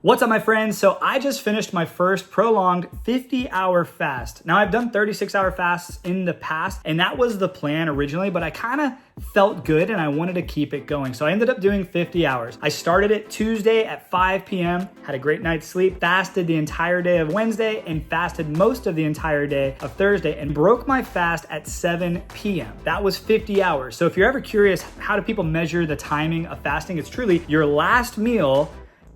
What's up, my friends? So I just finished my first prolonged 50-hour fast. Now I've done 36-hour fasts in the past, and that was the plan originally, but I kind of felt good and I wanted to keep it going. So I ended up doing 50 hours. I started it Tuesday at 5 p.m., had a great night's sleep, fasted the entire day of Wednesday, and fasted most of the entire day of Thursday, and broke my fast at 7 p.m. That was 50 hours. So if you're ever curious, how do people measure the timing of fasting? It's truly your last meal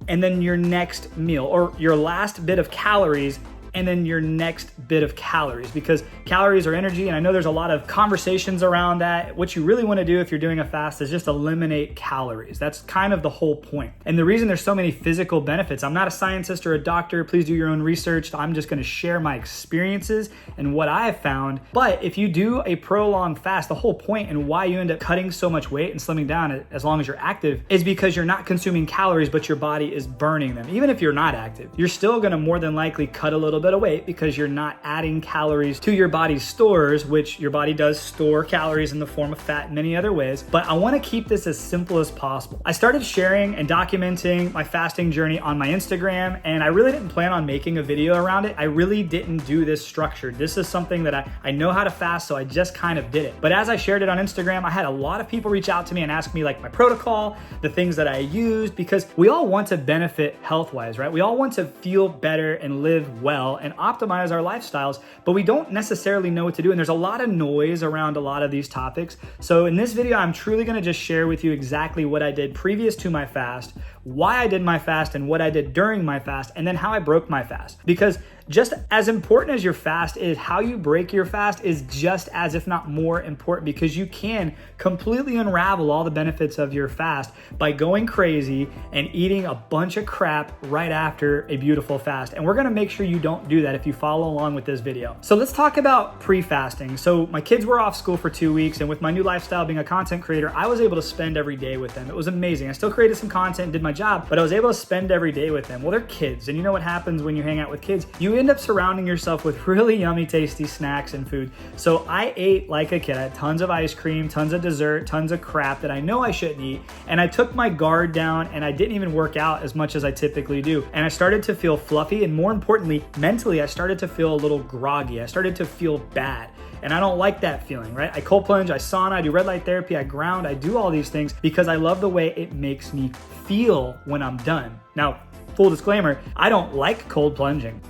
and then your next meal, or your last bit of calories and then your next bit of calories, because calories are energy. And I know there's a lot of conversations around that. What you really want to do if you're doing a fast is just eliminate calories. That's kind of the whole point. And the reason there's so many physical benefits, I'm not a scientist or a doctor, please do your own research. I'm just going to share my experiences and what I have found. But if you do a prolonged fast, the whole point and why you end up cutting so much weight and slimming down as long as you're active is because you're not consuming calories, but your body is burning them. Even if you're not active, you're still going to more than likely cut a little bit of weight because you're not adding calories to your body's stores, which your body does store calories in the form of fat in many other ways. But I want to keep this as simple as possible. I started sharing and documenting my fasting journey on my Instagram, and I really didn't plan on making a video around it. I really didn't do this structured. This is something that I know how to fast, so I just kind of did it. But as I shared it on Instagram, I had a lot of people reach out to me and ask me like my protocol, the things that I used, because we all want to benefit health-wise, right? We all want to feel better and live well and optimize our lifestyles, but we don't necessarily know what to do. And there's a lot of noise around a lot of these topics. So in this video, I'm truly going to just share with you exactly what I did previous to my fast, why I did my fast and what I did during my fast, and then how I broke my fast. Because just as important as your fast is, how you break your fast is just as, if not more important, because you can completely unravel all the benefits of your fast by going crazy and eating a bunch of crap right after a beautiful fast. And we're gonna make sure you don't do that if you follow along with this video. So let's talk about pre-fasting. So my kids were off school for 2 weeks, and with my new lifestyle being a content creator, I was able to spend every day with them. It was amazing. I still created some content and did my job, but I was able to spend every day with them. Well, they're kids, and you know what happens when you hang out with kids? You end up surrounding yourself with really yummy, tasty snacks and food. So I ate like a kid. I had tons of ice cream, tons of dessert, tons of crap that I know I shouldn't eat. And I took my guard down, and I didn't even work out as much as I typically do. And I started to feel fluffy, and more importantly, mentally, I started to feel a little groggy. I started to feel bad. And I don't like that feeling, right? I cold plunge, I sauna, I do red light therapy, I ground, I do all these things because I love the way it makes me feel when I'm done. Now, full disclaimer, I don't like cold plunging.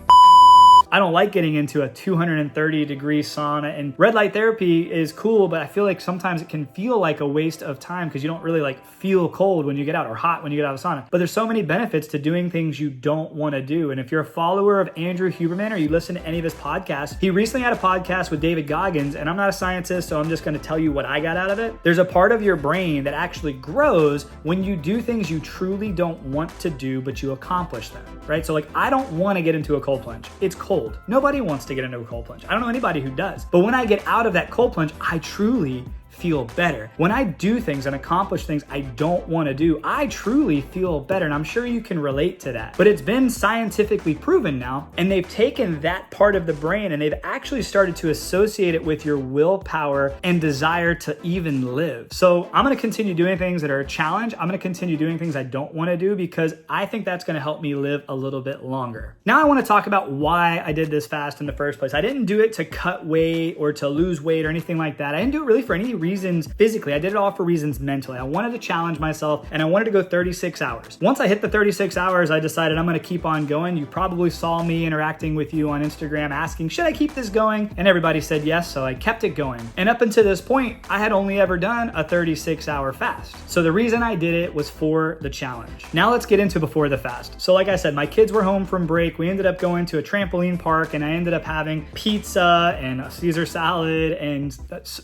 I don't like getting into a 230-degree sauna, and red light therapy is cool, but I feel like sometimes it can feel like a waste of time because you don't really like feel cold when you get out or hot when you get out of sauna. But there's so many benefits to doing things you don't want to do. And if you're a follower of Andrew Huberman or you listen to any of his podcasts, he recently had a podcast with David Goggins, and I'm not a scientist, so I'm just going to tell you what I got out of it. There's a part of your brain that actually grows when you do things you truly don't want to do, but you accomplish them, right? So like, I don't want to get into a cold plunge. It's cold. Nobody wants to get into a cold plunge. I don't know anybody who does. But when I get out of that cold plunge, I truly feel better. When I do things and accomplish things I don't want to do, I truly feel better. And I'm sure you can relate to that. But it's been scientifically proven now, and they've taken that part of the brain and they've actually started to associate it with your willpower and desire to even live. So I'm going to continue doing things that are a challenge. I'm going to continue doing things I don't want to do because I think that's going to help me live a little bit longer. Now I want to talk about why I did this fast in the first place. I didn't do it to cut weight or to lose weight or anything like that. I didn't do it really for any reasons physically. I did it all for reasons mentally. I wanted to challenge myself, and I wanted to go 36 hours. Once I hit the 36 hours, I decided I'm going to keep on going. You probably saw me interacting with you on Instagram asking, should I keep this going? And everybody said yes, so I kept it going. And up until this point, I had only ever done a 36-hour fast. So the reason I did it was for the challenge. Now let's get into before the fast. So like I said, my kids were home from break. We ended up going to a trampoline park, and I ended up having pizza and a Caesar salad and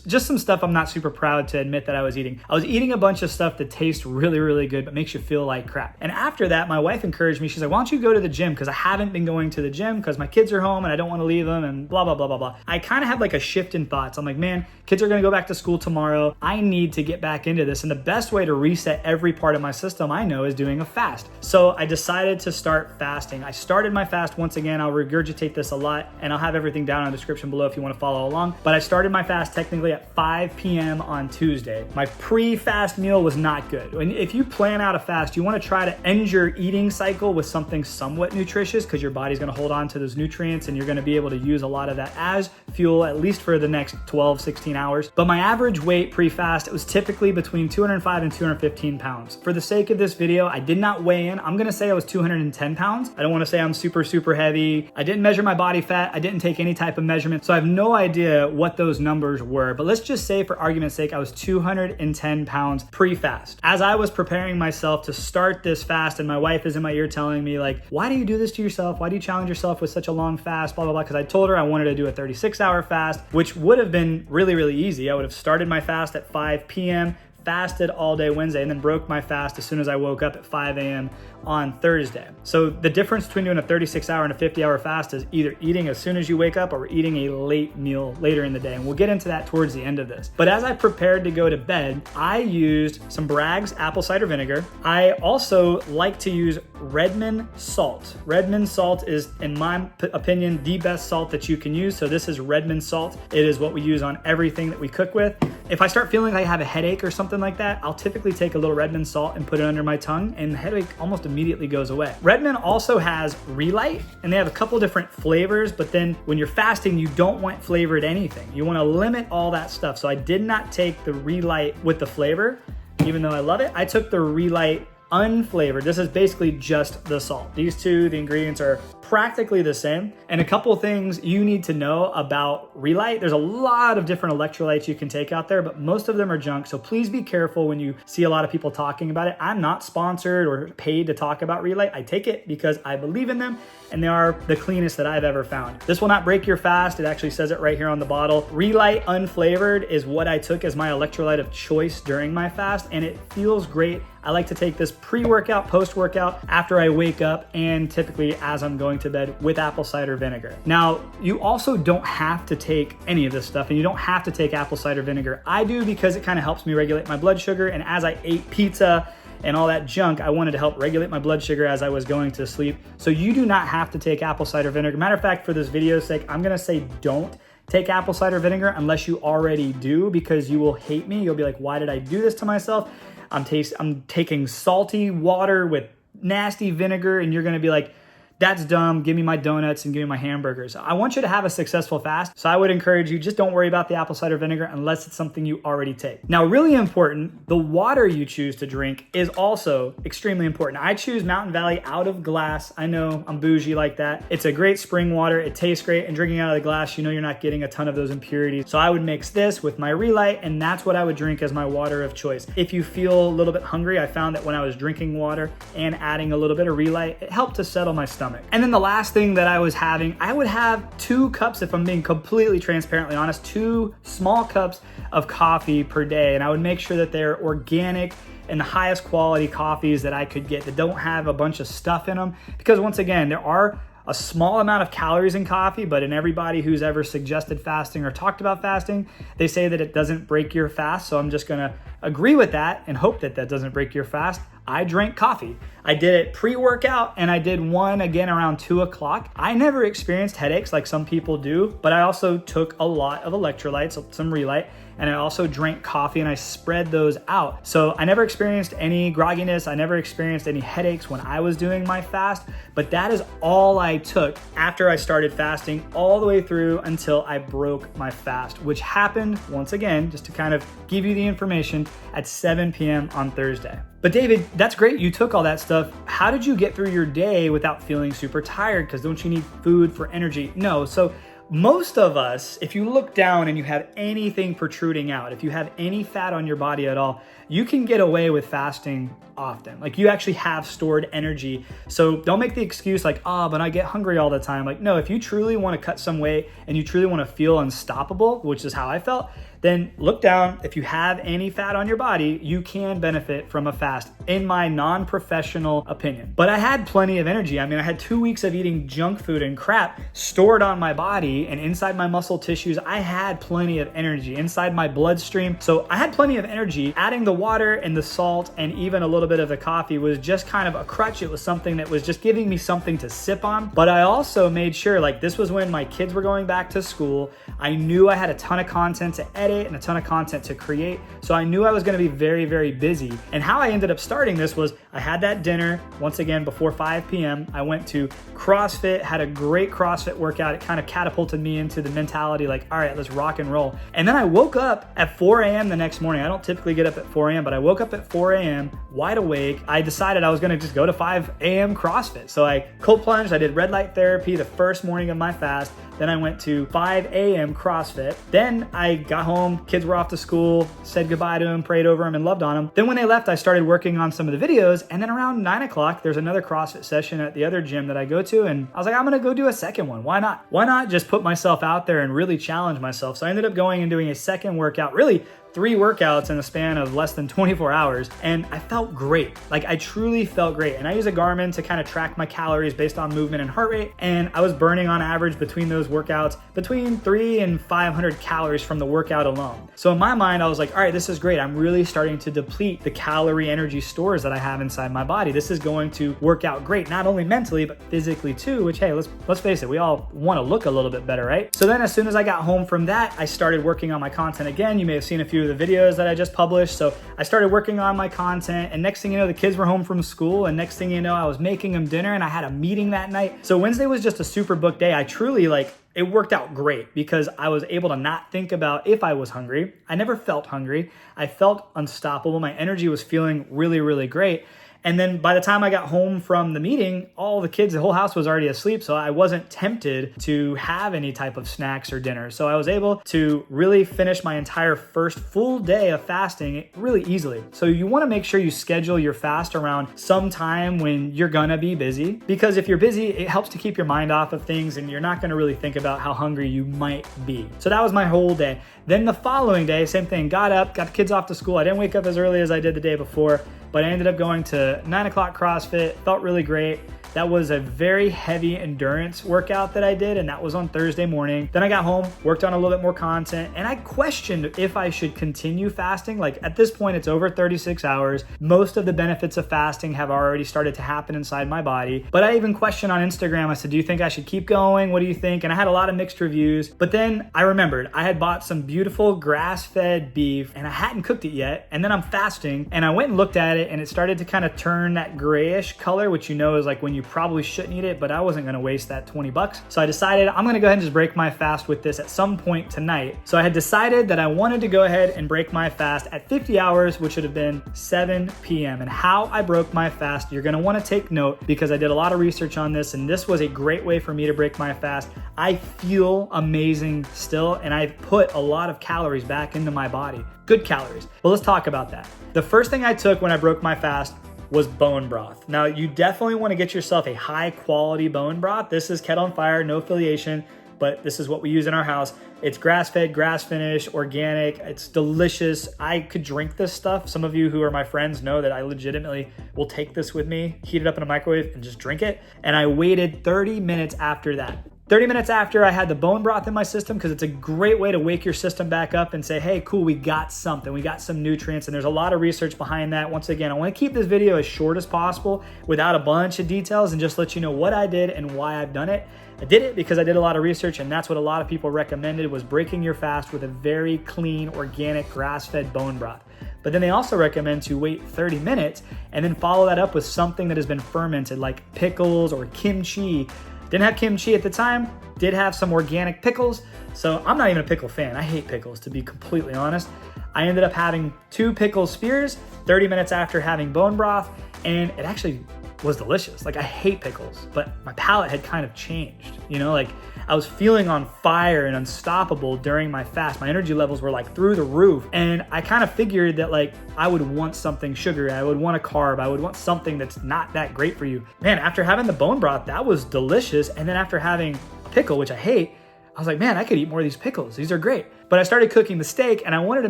just some stuff I'm not super proud to admit that I was eating. I was eating a bunch of stuff that tastes really, really good, but makes you feel like crap. And after that, my wife encouraged me. She's like, why don't you go to the gym? Because I haven't been going to the gym because my kids are home and I don't want to leave them and blah, blah, blah, blah, blah. I kind of had like a shift in thoughts. I'm like, man, kids are going to go back to school tomorrow. I need to get back into this. And the best way to reset every part of my system I know is doing a fast. So I decided to start fasting. I started my fast once again. I'll regurgitate this a lot, and I'll have everything down in the description below if you want to follow along. But I started my fast technically at 5 p.m. p.m. on Tuesday. My pre-fast meal was not good. And if you plan out a fast, you want to try to end your eating cycle with something somewhat nutritious because your body's going to hold on to those nutrients and you're going to be able to use a lot of that as fuel, at least for the next 12, 16 hours. But my average weight pre-fast, it was typically between 205 and 215 pounds. For the sake of this video, I did not weigh in. I'm going to say I was 210 pounds. I don't want to say I'm super, super heavy. I didn't measure my body fat. I didn't take any type of measurement. So I have no idea what those numbers were, but let's just say for argument's sake, I was 210 pounds pre-fast. As I was preparing myself to start this fast, and my wife is in my ear telling me like, why do you do this to yourself? Why do you challenge yourself with such a long fast, blah, blah, blah. Because I told her I wanted to do a 36-hour fast, which would have been really, really easy. I would have started my fast at 5 p.m., fasted all day Wednesday, and then broke my fast as soon as I woke up at 5 a.m. on Thursday. So the difference between doing a 36-hour and a 50-hour fast is either eating as soon as you wake up or eating a late meal later in the day. And we'll get into that towards the end of this. But as I prepared to go to bed, I used some Bragg's apple cider vinegar. I also like to use Redmond salt. Redmond salt is, in my opinion, the best salt that you can use. So this is Redmond salt. It is what we use on everything that we cook with. If I start feeling like I have a headache or something like that, I'll typically take a little Redmond salt and put it under my tongue, and the headache almost immediately goes away. Redmond also has Relight, and they have a couple different flavors, but then when you're fasting, you don't want flavored anything. You want to limit all that stuff. So I did not take the Relight with the flavor, even though I love it. I took the Relight unflavored. This is basically just the salt. These two, the ingredients are practically the same. And a couple things you need to know about Relight. There's a lot of different electrolytes you can take out there, but most of them are junk. So please be careful when you see a lot of people talking about it. I'm not sponsored or paid to talk about Relight. I take it because I believe in them and they are the cleanest that I've ever found. This will not break your fast. It actually says it right here on the bottle. Relight unflavored is what I took as my electrolyte of choice during my fast, and it feels great. I like to take this pre-workout, post-workout, after I wake up, and typically as I'm going to bed with apple cider vinegar. Now, you also don't have to take any of this stuff, and you don't have to take apple cider vinegar. I do because it kind of helps me regulate my blood sugar, and as I ate pizza and all that junk, I wanted to help regulate my blood sugar as I was going to sleep. So you do not have to take apple cider vinegar. Matter of fact, for this video's sake, I'm gonna say don't take apple cider vinegar unless you already do, because you will hate me. You'll be like, why did I do this to myself? I'm taking salty water with nasty vinegar, and you're gonna be like, that's dumb, give me my donuts and give me my hamburgers. I want you to have a successful fast, so I would encourage you, just don't worry about the apple cider vinegar unless it's something you already take. Now, really important, the water you choose to drink is also extremely important. I choose Mountain Valley out of glass. I know I'm bougie like that. It's a great spring water, it tastes great, and drinking out of the glass, you know you're not getting a ton of those impurities. So I would mix this with my Relight, and that's what I would drink as my water of choice. If you feel a little bit hungry, I found that when I was drinking water and adding a little bit of Relight, it helped to settle my stomach. And then the last thing that I was having, I would have 2 cups, if I'm being completely transparently honest, 2 small cups of coffee per day. And I would make sure that they're organic and the highest quality coffees that I could get that don't have a bunch of stuff in them. Because once again, there are a small amount of calories in coffee, but in everybody who's ever suggested fasting or talked about fasting, they say that it doesn't break your fast. So I'm just gonna agree with that and hope that that doesn't break your fast. I drank coffee. I did it pre-workout, and I did one again around 2 o'clock. I never experienced headaches like some people do, but I also took a lot of electrolytes, some Relight, and I also drank coffee, and I spread those out. So I never experienced any grogginess. I never experienced any headaches when I was doing my fast, but that is all I took after I started fasting all the way through until I broke my fast, which happened, once again, just to kind of give you the information, at 7 p.m. on Thursday. But David, that's great. You took all that stuff. How did you get through your day without feeling super tired? Because don't you need food for energy? No. So most of us, if you look down and you have anything protruding out, if you have any fat on your body at all, you can get away with fasting often. Like, you actually have stored energy. So don't make the excuse like, oh, but I get hungry all the time. Like, no, if you truly want to cut some weight and you truly want to feel unstoppable, which is how I felt, then look down. If you have any fat on your body, you can benefit from a fast, in my non-professional opinion. But I had plenty of energy. I mean, I had 2 weeks of eating junk food and crap stored on my body and inside my muscle tissues. I had plenty of energy inside my bloodstream. So I had plenty of energy. Adding the water and the salt and even a little bit bit of the coffee was just kind of a crutch. It was something that was just giving me something to sip on. But I also made sure, like, this was when my kids were going back to school. I knew I had a ton of content to edit and a ton of content to create. So I knew I was gonna be very, very busy. And how I ended up starting this was I had that dinner, once again, before 5 p.m. I went to CrossFit, had a great CrossFit workout. It kind of catapulted me into the mentality like, all right, let's rock and roll. And then I woke up at 4 a.m. the next morning. I don't typically get up at 4 a.m., but I woke up at 4 a.m. wide awake. I decided I was gonna just go to 5 a.m. CrossFit. So I cold plunged, I did red light therapy the first morning of my fast. Then I went to 5 a.m. CrossFit. Then I got home, kids were off to school, said goodbye to them, prayed over them, and loved on them. Then when they left, I started working on some of the videos. And then around 9 o'clock, there's another CrossFit session at the other gym that I go to. And I was like, I'm gonna go do a second one. Why not? Why not just put myself out there and really challenge myself? So I ended up going and doing a second workout, really 3 workouts in the span of less than 24 hours. And I felt great. Like, I truly felt great. And I use a Garmin to kind of track my calories based on movement and heart rate. And I was burning on average between those workouts between 300 and 500 calories from the workout alone. So in my mind, I was like, all right, this is great. I'm really starting to deplete the calorie energy stores that I have inside my body. This is going to work out great, not only mentally, but physically too, which, hey, let's face it, we all want to look a little bit better, right? So then as soon as I got home from that, I started working on my content again. You may have seen a few of the videos that I just published. So I started working on my content, and next thing you know, the kids were home from school, and next thing you know, I was making them dinner, and I had a meeting that night. So Wednesday was just a super booked day. I truly, like, it worked out great because I was able to not think about if I was hungry. I never felt hungry. I felt unstoppable. My energy was feeling really, really great. And then by the time I got home from the meeting, all the kids, the whole house was already asleep. So I wasn't tempted to have any type of snacks or dinner. So I was able to really finish my entire first full day of fasting really easily. So you want to make sure you schedule your fast around some time when you're gonna be busy, because if you're busy, it helps to keep your mind off of things and you're not gonna really think about how hungry you might be. So that was my whole day. Then the following day, same thing, got up, got the kids off to school. I didn't wake up as early as I did the day before, but I ended up going to 9 o'clock CrossFit, felt really great. That was a very heavy endurance workout that I did, and that was on Thursday morning. Then I got home, worked on a little bit more content, and I questioned if I should continue fasting. Like, at this point, it's over 36 hours. Most of the benefits of fasting have already started to happen inside my body. But I even questioned on Instagram, I said, do you think I should keep going? What do you think? And I had a lot of mixed reviews. But then I remembered I had bought some beautiful grass-fed beef, and I hadn't cooked it yet. And then I'm fasting, and I went and looked at it, and it started to kind of turn that grayish color, which you know is like when you probably shouldn't eat it, but I wasn't gonna waste that 20 bucks. So I decided I'm gonna go ahead and just break my fast with this at some point tonight. So I had decided that I wanted to go ahead and break my fast at 50 hours, which would have been 7 p.m. And how I broke my fast, you're gonna wanna take note because I did a lot of research on this, and this was a great way for me to break my fast. I feel amazing still, and I've put a lot of calories back into my body. Good calories. Well, let's talk about that. The first thing I took when I broke my fast was bone broth. Now, you definitely want to get yourself a high quality bone broth. This is Kettle on Fire, no affiliation, but this is what we use in our house. It's grass-fed, grass-finished, organic. It's delicious. I could drink this stuff. Some of you who are my friends know that I legitimately will take this with me, heat it up in a microwave, and just drink it. And I waited 30 minutes after that. 30 minutes after I had the bone broth in my system, because it's a great way to wake your system back up and say, hey, cool, we got something. We got some nutrients, and there's a lot of research behind that. Once again, I want to keep this video as short as possible without a bunch of details and just let you know what I did and why I've done it. I did it because I did a lot of research, and that's what a lot of people recommended, was breaking your fast with a very clean, organic, grass-fed bone broth. But then they also recommend to wait 30 minutes and then follow that up with something that has been fermented, like pickles or kimchi. Didn't have kimchi at the time, did have some organic pickles. So I'm not even a pickle fan. I hate pickles, to be completely honest. I ended up having 2 pickle spears 30 minutes after having bone broth, and it actually was delicious. Like, I hate pickles, but my palate had kind of changed. You know, like, I was feeling on fire and unstoppable during my fast. My energy levels were like through the roof. And I kind of figured that, like, I would want something sugary. I would want a carb. I would want something that's not that great for you. Man, after having the bone broth, that was delicious. And then after having a pickle, which I hate, I was like, man, I could eat more of these pickles. These are great. But I started cooking the steak, and I wanted to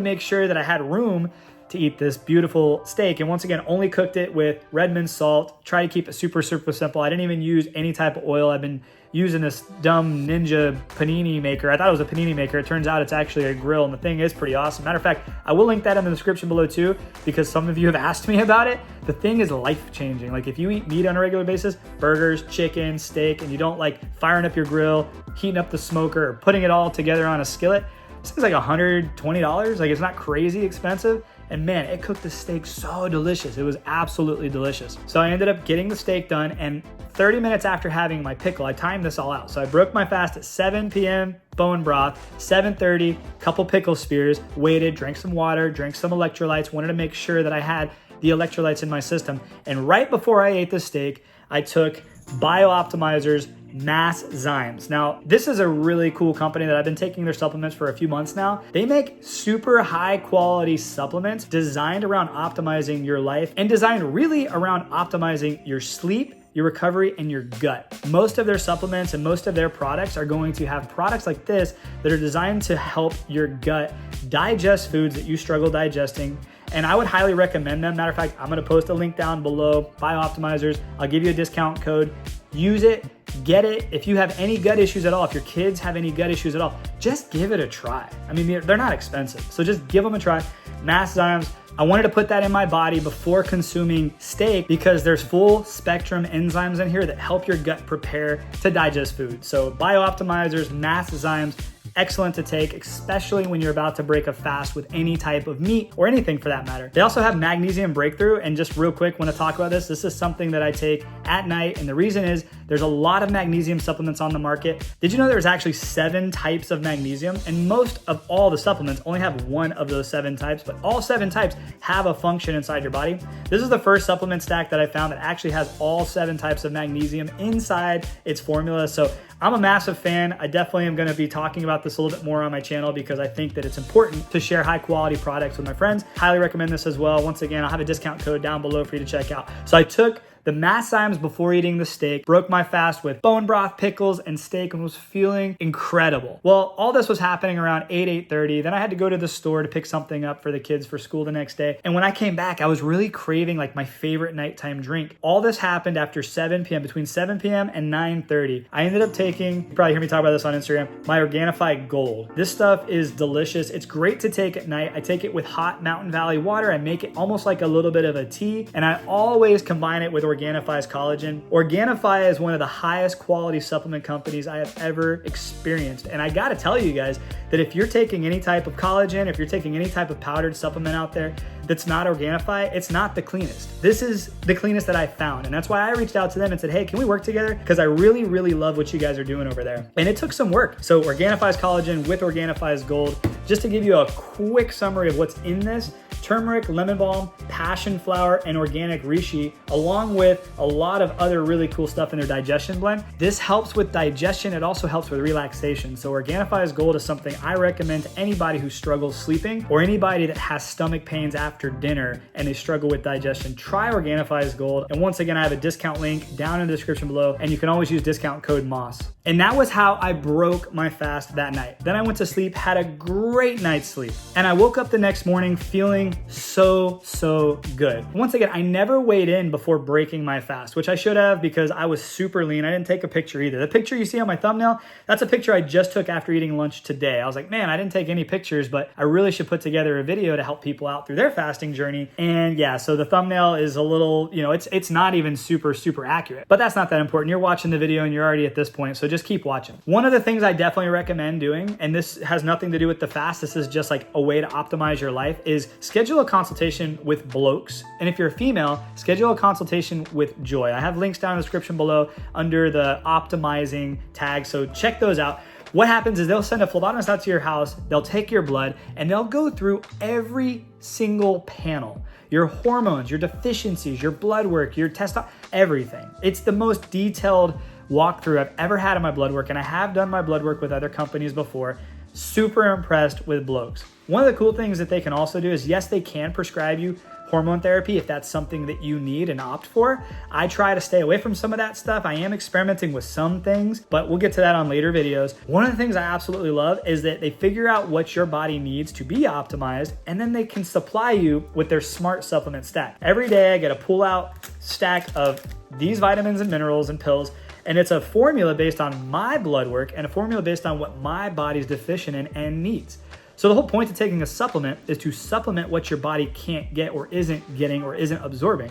make sure that I had room to eat this beautiful steak. And once again, only cooked it with Redmond salt. Try to keep it super, super simple. I didn't even use any type of oil. I've been using this dumb Ninja panini maker. I thought it was a panini maker. It turns out it's actually a grill, and the thing is pretty awesome. Matter of fact, I will link that in the description below too, because some of you have asked me about it. The thing is life-changing. Like if you eat meat on a regular basis, burgers, chicken, steak, and you don't like firing up your grill, heating up the smoker, or putting it all together on a skillet, this thing's like $120. Like it's not crazy expensive. And man, it cooked the steak so delicious. It was absolutely delicious. So I ended up getting the steak done, and 30 minutes after having my pickle, I timed this all out. So I broke my fast at 7 p.m. bone broth, 7:30, couple pickle spears, waited, drank some water, drank some electrolytes, wanted to make sure that I had the electrolytes in my system. And right before I ate the steak, I took BioOptimizers Mass Zymes. Now, this is a really cool company that I've been taking their supplements for a few months now. They make super high quality supplements designed around optimizing your life and designed really around optimizing your sleep, your recovery, and your gut. Most of their supplements and most of their products are going to have products like this that are designed to help your gut digest foods that you struggle digesting. And I would highly recommend them. Matter of fact, I'm gonna post a link down below, BioOptimizers. I'll give you a discount code. Use it, get it. If you have any gut issues at all, if your kids have any gut issues at all, just give it a try. I mean, they're not expensive, so just give them a try. Mass Zymes. I wanted to put that in my body before consuming steak because there's full spectrum enzymes in here that help your gut prepare to digest food. So BioOptimizers, Mass Zymes, excellent to take, especially when you're about to break a fast with any type of meat or anything for that matter. They also have Magnesium Breakthrough, and just real quick, want to talk about this. This is something that I take at night, and the reason is there's a lot of magnesium supplements on the market. Did you know there's actually 7 types of magnesium? And most of all the supplements only have one of those 7 types, but all 7 types have a function inside your body. This is the first supplement stack that I found that actually has all 7 types of magnesium inside its formula. So I'm a massive fan. I definitely am gonna be talking about this a little bit more on my channel because I think that it's important to share high quality products with my friends. Highly recommend this as well. Once again, I'll have a discount code down below for you to check out. So I took the Mass Zymes before eating the steak, broke my fast with bone broth, pickles, and steak, and was feeling incredible. Well, all this was happening around 8:30. Then I had to go to the store to pick something up for the kids for school the next day. And when I came back, I was really craving like my favorite nighttime drink. All this happened after 7 p.m., between 7 p.m. and 9:30. I ended up taking, you probably hear me talk about this on Instagram, my OrganiFi Gold. This stuff is delicious. It's great to take at night. I take it with hot Mountain Valley water. I make it almost like a little bit of a tea, and I always combine it with OrganiFi's collagen. OrganiFi is one of the highest quality supplement companies I have ever experienced. And I gotta tell you guys that if you're taking any type of collagen, if you're taking any type of powdered supplement out there that's not OrganiFi, it's not the cleanest. This is the cleanest that I found. And that's why I reached out to them and said, hey, can we work together? Because I really, really love what you guys are doing over there. And it took some work. So OrganiFi's collagen with OrganiFi's gold. Just to give you a quick summary of what's in this: turmeric, lemon balm, passion flower, and organic reishi, along with a lot of other really cool stuff in their digestion blend. This helps with digestion. It also helps with relaxation. So OrganiFi's Gold is something I recommend to anybody who struggles sleeping or anybody that has stomach pains after dinner and they struggle with digestion. Try OrganiFi's Gold. And once again, I have a discount link down in the description below, and you can always use discount code MOSS. And that was how I broke my fast that night. Then I went to sleep, had a great night's sleep, and I woke up the next morning feeling so good. Once again, I never weighed in before breaking my fast, which I should have because I was super lean. I didn't take a picture either. The picture you see on my thumbnail, that's a picture I just took after eating lunch today. I was like, man, I didn't take any pictures, but I really should put together a video to help people out through their fasting journey. And yeah, so the thumbnail is a little, it's not even super accurate, but that's not that important. You're watching the video and you're already at this point, so just keep watching. One of the things I definitely recommend doing, and this has nothing to do with the fast, this is just like a way to optimize your life, is schedule a consultation with Blokes. And if you're a female, schedule a consultation with Joy. I have links down in the description below under the optimizing tag, so check those out. What happens is they'll send a phlebotomist out to your house, they'll take your blood, and they'll go through every single panel. Your hormones, your deficiencies, your blood work, your testosterone, everything. It's the most detailed walkthrough I've ever had in my blood work, and I have done my blood work with other companies before. Super impressed with Blokes. One of the cool things that they can also do is, yes, they can prescribe you hormone therapy if that's something that you need and opt for. I try to stay away from some of that stuff. I am experimenting with some things, but we'll get to that on later videos. One of the things I absolutely love is that they figure out what your body needs to be optimized, and then they can supply you with their smart supplement stack. Every day I get a pull out stack of these vitamins and minerals and pills, and it's a formula based on my blood work and a formula based on what my body's deficient in and needs. So the whole point of taking a supplement is to supplement what your body can't get or isn't getting or isn't absorbing.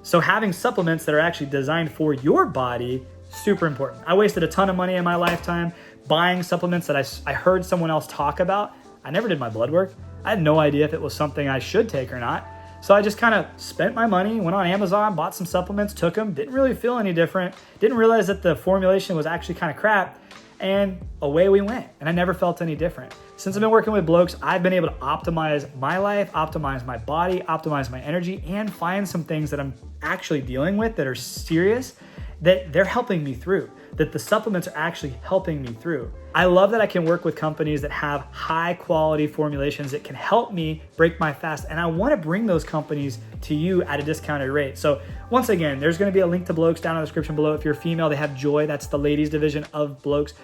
So having supplements that are actually designed for your body, super important. I wasted a ton of money in my lifetime buying supplements that I heard someone else talk about. I never did my blood work. I had no idea if it was something I should take or not. So I just kind of spent my money, went on Amazon, bought some supplements, took them, didn't really feel any different, didn't realize that the formulation was actually kind of crap, and away we went. And I never felt any different. Since I've been working with Blokes, I've been able to optimize my life, optimize my body, optimize my energy, and find some things that I'm actually dealing with that are serious, that they're helping me through, that the supplements are actually helping me through. I love that I can work with companies that have high quality formulations that can help me break my fast, and I wanna bring those companies to you at a discounted rate. So once again, there's gonna be a link to Blokes down in the description below. If you're female, they have Joy, that's the ladies division of Blokes.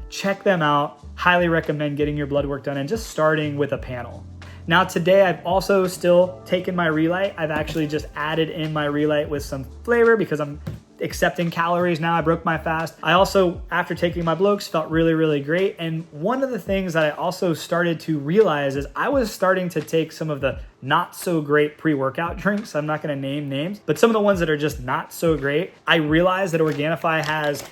Check them out. Highly recommend getting your blood work done and just starting with a panel. Now today, I've also still taken my Relight. I've actually just added in my Relight with some flavor because I'm accepting calories now. I broke my fast. I also, after taking my Blokes, felt really, really great. And one of the things that I also started to realize is I was starting to take some of the not so great pre-workout drinks. I'm not gonna name names, but some of the ones that are just not so great. I realized that OrganiFi has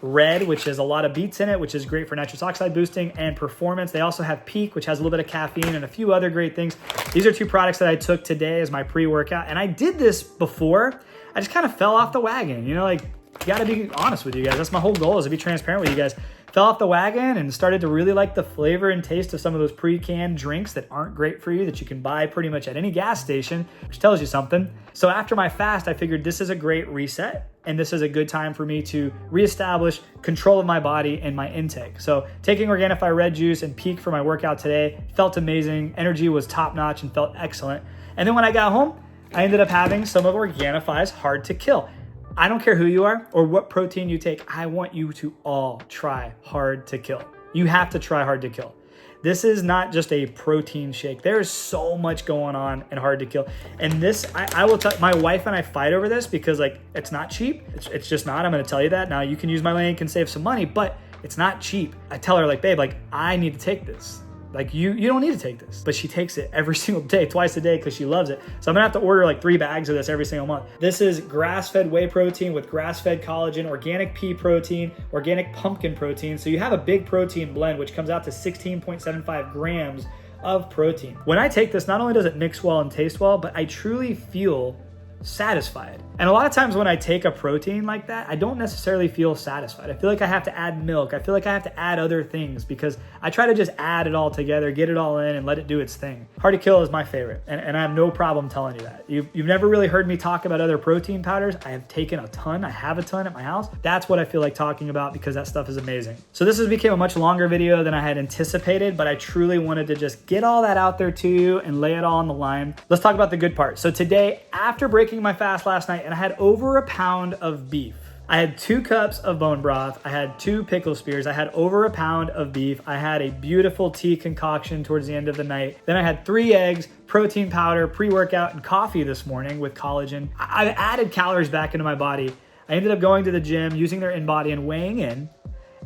Red, which has a lot of beets in it, which is great for nitrous oxide boosting and performance. They also have Peak, which has a little bit of caffeine and a few other great things. These are two products that I took today as my pre-workout. And I did this before. I just kind of fell off the wagon. You know, like, you gotta be honest with you guys. That's my whole goal, is to be transparent with you guys. Fell off the wagon and started to really like the flavor and taste of some of those pre-canned drinks that aren't great for you, that you can buy pretty much at any gas station, which tells you something. So after my fast, I figured this is a great reset, and this is a good time for me to reestablish control of my body and my intake. So taking OrganiFi Red Juice and Peak for my workout today felt amazing. Energy was top notch and felt excellent. And then when I got home, I ended up having some of OrganiFi's Hard to Kill. I don't care who you are or what protein you take. I want you to all try Hard to Kill. You have to try Hard to Kill. This is not just a protein shake. There is so much going on in Hard to Kill. And this, I will tell, my wife and I fight over this because, like, it's not cheap. It's just not. I'm gonna tell you that. Now, you can use my link and save some money, but it's not cheap. I tell her, like, babe, like, I need to take this. Like, you don't need to take this. But she takes it every single day, twice a day, because she loves it. So I'm gonna have to order like 3 bags of this every single month. This is grass-fed whey protein with grass-fed collagen, organic pea protein, organic pumpkin protein. So you have a big protein blend, which comes out to 16.75 grams of protein. When I take this, not only does it mix well and taste well, but I truly feel satisfied. And a lot of times when I take a protein like that, I don't necessarily feel satisfied. I feel like I have to add milk. I feel like I have to add other things because I try to just add it all together, get it all in, and let it do its thing. Hard to Kill is my favorite, and I have no problem telling you that. You've never really heard me talk about other protein powders. I have taken a ton. I have a ton at my house. That's what I feel like talking about because that stuff is amazing. So this has become a much longer video than I had anticipated, but I truly wanted to just get all that out there to you and lay it all on the line. Let's talk about the good part. So today, after breaking my fast last night, and I had over a pound of beef. I had 2 cups of bone broth. I had 2 pickle spears. I had over a pound of beef. I had a beautiful tea concoction towards the end of the night. Then I had 3 eggs, protein powder, pre-workout, and coffee this morning with collagen. I added calories back into my body. I ended up going to the gym, using their InBody and weighing in,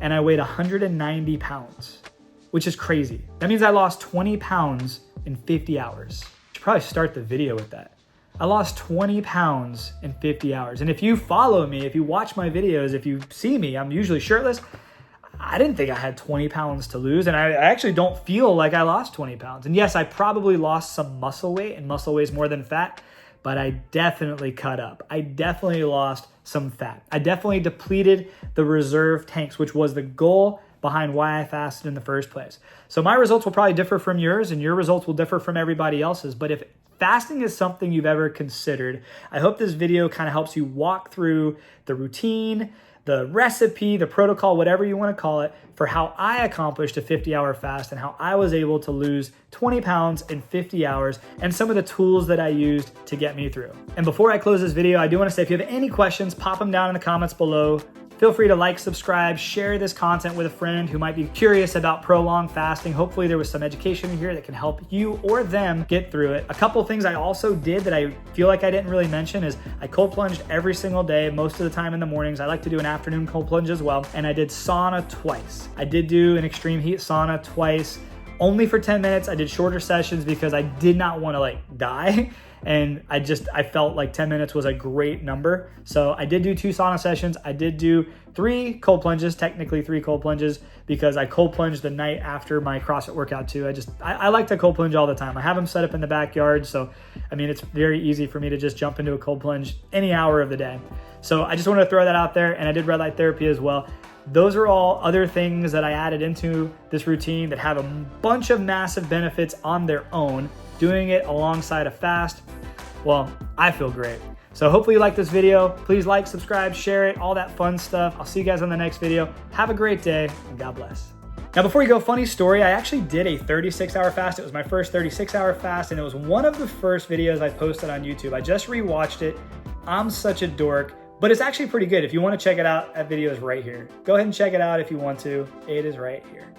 and I weighed 190 pounds, which is crazy. That means I lost 20 pounds in 50 hours. I should probably start the video with that. I lost 20 pounds in 50 hours. And if you follow me, if you watch my videos, if you see me, I'm usually shirtless. I didn't think I had 20 pounds to lose. And I actually don't feel like I lost 20 pounds. And yes, I probably lost some muscle weight, and muscle weighs more than fat, but I definitely cut up. I definitely lost some fat. I definitely depleted the reserve tanks, which was the goal behind why I fasted in the first place. So my results will probably differ from yours, and your results will differ from everybody else's. But if fasting is something you've ever considered, I hope this video kind of helps you walk through the routine, the recipe, the protocol, whatever you want to call it, for how I accomplished a 50-hour fast and how I was able to lose 20 pounds in 50 hours and some of the tools that I used to get me through. And before I close this video, I do want to say if you have any questions, pop them down in the comments below. Feel free to like, subscribe, share this content with a friend who might be curious about prolonged fasting. Hopefully there was some education here that can help you or them get through it. A couple things I also did that I feel like I didn't really mention is I cold plunged every single day, most of the time in the mornings. I like to do an afternoon cold plunge as well. And I did sauna twice. I did do an extreme heat sauna twice, only for 10 minutes. I did shorter sessions because I did not want to die. And I felt like 10 minutes was a great number. So I did do 2 sauna sessions. I did do 3 cold plunges, technically 3 cold plunges, because I cold plunged the night after my CrossFit workout too. I like to cold plunge all the time. I have them set up in the backyard. So, I mean, it's very easy for me to just jump into a cold plunge any hour of the day. So I just wanted to throw that out there. And I did red light therapy as well. Those are all other things that I added into this routine that have a bunch of massive benefits on their own. Doing it alongside a fast, well, I feel great. So hopefully you like this video. Please like, subscribe, share it, all that fun stuff. I'll see you guys on the next video. Have a great day and God bless. Now, before you go, funny story, I actually did a 36-hour fast. It was my first 36-hour fast, and it was one of the first videos I posted on YouTube. I just rewatched it. I'm such a dork, but it's actually pretty good. If you want to check it out, that video is right here. Go ahead and check it out if you want to. It is right here.